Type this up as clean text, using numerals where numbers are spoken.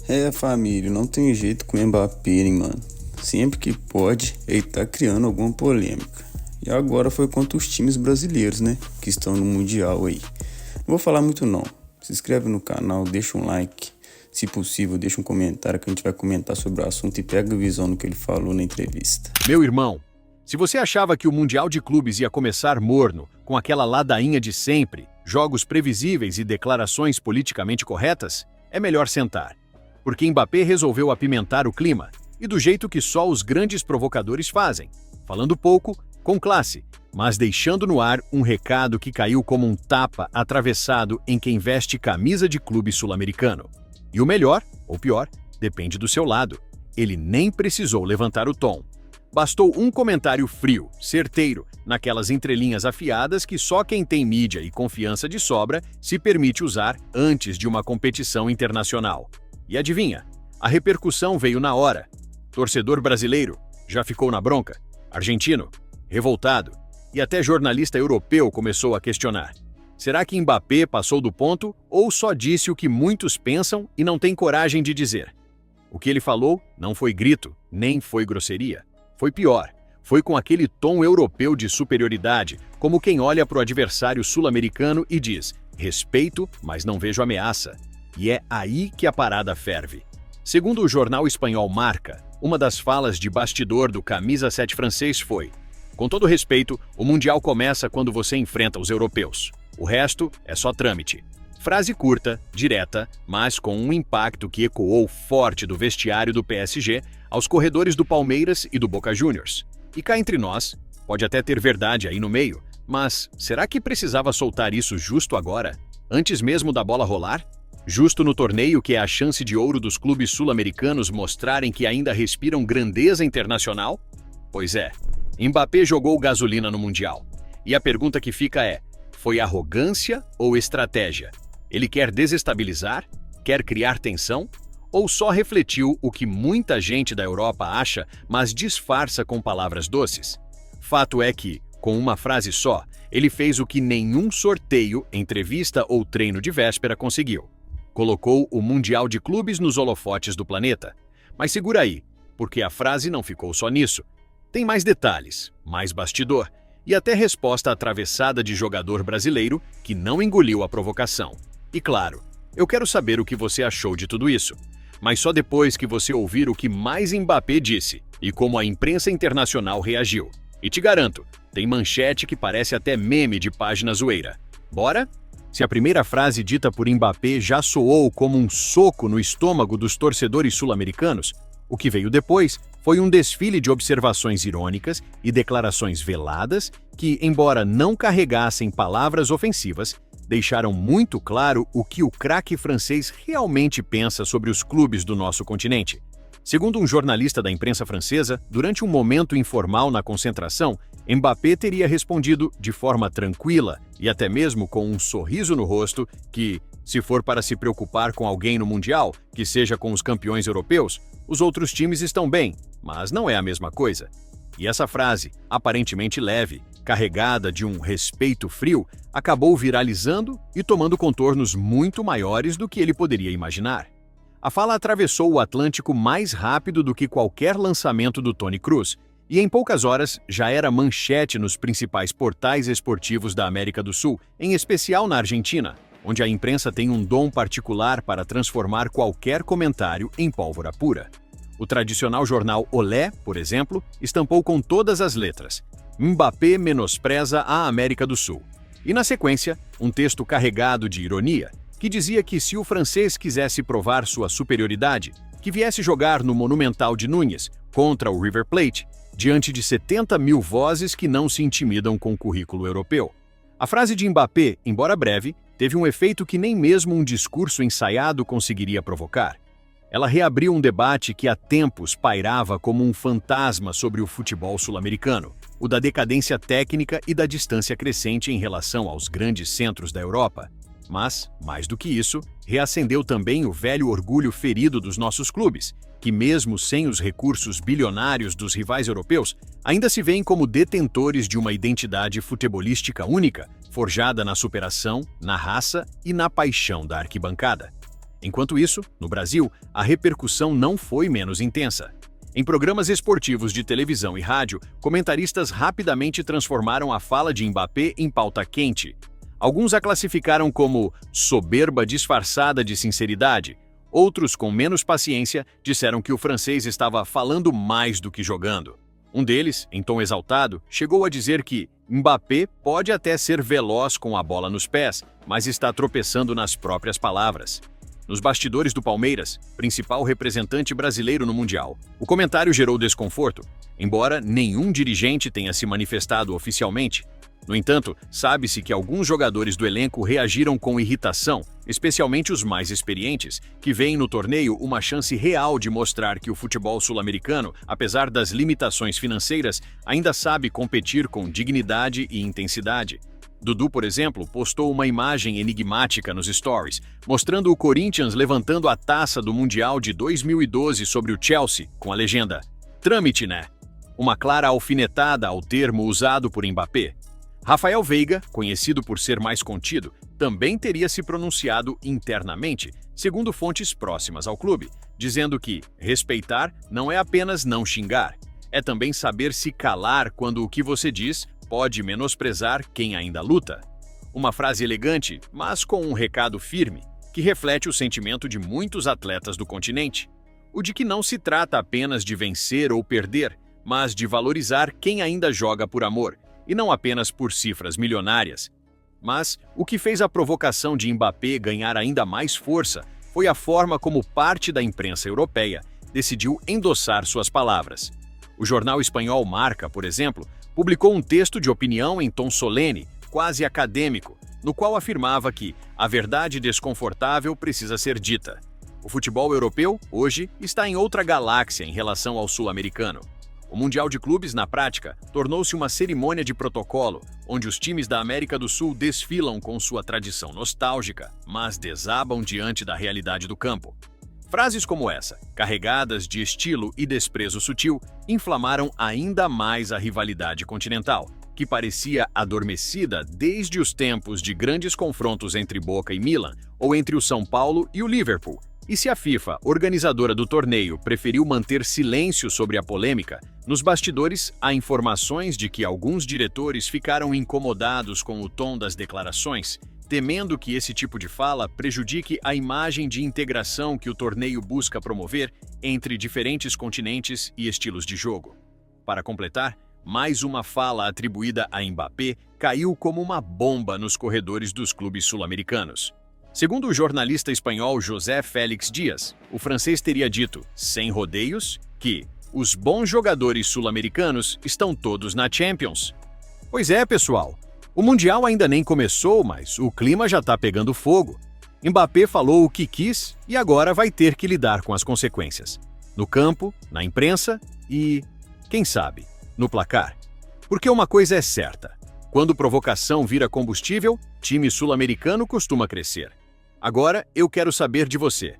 É, família, não tem jeito com o Mbappé, hein, mano. Sempre que pode, ele tá criando alguma polêmica. E agora foi contra os times brasileiros, né? Que estão no Mundial aí. Não vou falar muito não. Se inscreve no canal, deixa um like. Se possível, deixa um comentário que a gente vai comentar sobre o assunto e pega a visão do que ele falou na entrevista. Meu irmão, se você achava que o Mundial de Clubes ia começar morno, com aquela ladainha de sempre, jogos previsíveis e declarações politicamente corretas, é melhor sentar. Porque Mbappé resolveu apimentar o clima, e do jeito que só os grandes provocadores fazem, falando pouco, com classe, mas deixando no ar um recado que caiu como um tapa atravessado em quem veste camisa de clube sul-americano. E o melhor, ou pior, depende do seu lado. Ele nem precisou levantar o tom. Bastou um comentário frio, certeiro, naquelas entrelinhas afiadas que só quem tem mídia e confiança de sobra se permite usar antes de uma competição internacional. E adivinha, a repercussão veio na hora. Torcedor brasileiro já ficou na bronca, argentino, revoltado, e até jornalista europeu começou a questionar. Será que Mbappé passou do ponto ou só disse o que muitos pensam e não tem coragem de dizer? O que ele falou não foi grito, nem foi grosseria. Foi pior. Foi com aquele tom europeu de superioridade, como quem olha para o adversário sul-americano e diz: respeito, mas não vejo ameaça. E é aí que a parada ferve. Segundo o jornal espanhol Marca, uma das falas de bastidor do camisa 7 francês foi: com todo respeito, o Mundial começa quando você enfrenta os europeus. O resto é só trâmite. Frase curta, direta, mas com um impacto que ecoou forte do vestiário do PSG aos corredores do Palmeiras e do Boca Juniors. E cá entre nós, pode até ter verdade aí no meio, mas será que precisava soltar isso justo agora? Antes mesmo da bola rolar? Justo no torneio que é a chance de ouro dos clubes sul-americanos mostrarem que ainda respiram grandeza internacional? Pois é, Mbappé jogou gasolina no Mundial. E a pergunta que fica é: foi arrogância ou estratégia? Ele quer desestabilizar? Quer criar tensão? Ou só refletiu o que muita gente da Europa acha, mas disfarça com palavras doces? Fato é que, com uma frase só, ele fez o que nenhum sorteio, entrevista ou treino de véspera conseguiu. Colocou o Mundial de Clubes nos holofotes do planeta. Mas segura aí, porque a frase não ficou só nisso. Tem mais detalhes, mais bastidor e até resposta atravessada de jogador brasileiro que não engoliu a provocação. E claro, eu quero saber o que você achou de tudo isso, mas só depois que você ouvir o que mais Mbappé disse e como a imprensa internacional reagiu. E te garanto, tem manchete que parece até meme de página zoeira. Bora? Se a primeira frase dita por Mbappé já soou como um soco no estômago dos torcedores sul-americanos, o que veio depois foi um desfile de observações irônicas e declarações veladas que, embora não carregassem palavras ofensivas, deixaram muito claro o que o craque francês realmente pensa sobre os clubes do nosso continente. Segundo um jornalista da imprensa francesa, durante um momento informal na concentração, Mbappé teria respondido de forma tranquila e até mesmo com um sorriso no rosto que, se for para se preocupar com alguém no Mundial, que seja com os campeões europeus, os outros times estão bem, mas não é a mesma coisa. E essa frase, aparentemente leve, carregada de um respeito frio, acabou viralizando e tomando contornos muito maiores do que ele poderia imaginar. A fala atravessou o Atlântico mais rápido do que qualquer lançamento do Tony Cruz, e em poucas horas já era manchete nos principais portais esportivos da América do Sul, em especial na Argentina, onde a imprensa tem um dom particular para transformar qualquer comentário em pólvora pura. O tradicional jornal Olé, por exemplo, estampou com todas as letras: Mbappé menospreza a América do Sul. E na sequência, um texto carregado de ironia, que dizia que se o francês quisesse provar sua superioridade, que viesse jogar no Monumental de Núñez contra o River Plate, diante de 70 mil vozes que não se intimidam com o currículo europeu. A frase de Mbappé, embora breve, teve um efeito que nem mesmo um discurso ensaiado conseguiria provocar. Ela reabriu um debate que há tempos pairava como um fantasma sobre o futebol sul-americano, o da decadência técnica e da distância crescente em relação aos grandes centros da Europa. Mas, mais do que isso, reacendeu também o velho orgulho ferido dos nossos clubes, que mesmo sem os recursos bilionários dos rivais europeus, ainda se veem como detentores de uma identidade futebolística única, forjada na superação, na raça e na paixão da arquibancada. Enquanto isso, no Brasil, a repercussão não foi menos intensa. Em programas esportivos de televisão e rádio, comentaristas rapidamente transformaram a fala de Mbappé em pauta quente. Alguns a classificaram como soberba disfarçada de sinceridade. Outros, com menos paciência, disseram que o francês estava falando mais do que jogando. Um deles, em tom exaltado, chegou a dizer que Mbappé pode até ser veloz com a bola nos pés, mas está tropeçando nas próprias palavras. Nos bastidores do Palmeiras, principal representante brasileiro no Mundial, o comentário gerou desconforto, embora nenhum dirigente tenha se manifestado oficialmente. No entanto, sabe-se que alguns jogadores do elenco reagiram com irritação, especialmente os mais experientes, que veem no torneio uma chance real de mostrar que o futebol sul-americano, apesar das limitações financeiras, ainda sabe competir com dignidade e intensidade. Dudu, por exemplo, postou uma imagem enigmática nos stories, mostrando o Corinthians levantando a taça do Mundial de 2012 sobre o Chelsea, com a legenda "Trâmite, né?", uma clara alfinetada ao termo usado por Mbappé. Rafael Veiga, conhecido por ser mais contido, também teria se pronunciado internamente, segundo fontes próximas ao clube, dizendo que respeitar não é apenas não xingar, é também saber se calar quando o que você diz pode menosprezar quem ainda luta. Uma frase elegante, mas com um recado firme, que reflete o sentimento de muitos atletas do continente. O de que não se trata apenas de vencer ou perder, mas de valorizar quem ainda joga por amor, e não apenas por cifras milionárias. Mas o que fez a provocação de Mbappé ganhar ainda mais força foi a forma como parte da imprensa europeia decidiu endossar suas palavras. O jornal espanhol Marca, por exemplo, publicou um texto de opinião em tom solene, quase acadêmico, no qual afirmava que a verdade desconfortável precisa ser dita. O futebol europeu, hoje, está em outra galáxia em relação ao sul-americano. O Mundial de Clubes, na prática, tornou-se uma cerimônia de protocolo, onde os times da América do Sul desfilam com sua tradição nostálgica, mas desabam diante da realidade do campo. Frases como essa, carregadas de estilo e desprezo sutil, inflamaram ainda mais a rivalidade continental, que parecia adormecida desde os tempos de grandes confrontos entre Boca e Milan, ou entre o São Paulo e o Liverpool. E se a FIFA, organizadora do torneio, preferiu manter silêncio sobre a polêmica, nos bastidores há informações de que alguns diretores ficaram incomodados com o tom das declarações, temendo que esse tipo de fala prejudique a imagem de integração que o torneio busca promover entre diferentes continentes e estilos de jogo. Para completar, mais uma fala atribuída a Mbappé caiu como uma bomba nos corredores dos clubes sul-americanos. Segundo o jornalista espanhol José Félix Dias, o francês teria dito, sem rodeios, que os bons jogadores sul-americanos estão todos na Champions. Pois é, pessoal. O Mundial ainda nem começou, mas o clima já está pegando fogo. Mbappé falou o que quis e agora vai ter que lidar com as consequências. No campo, na imprensa e, quem sabe, no placar. Porque uma coisa é certa. Quando provocação vira combustível, time sul-americano costuma crescer. Agora, eu quero saber de você.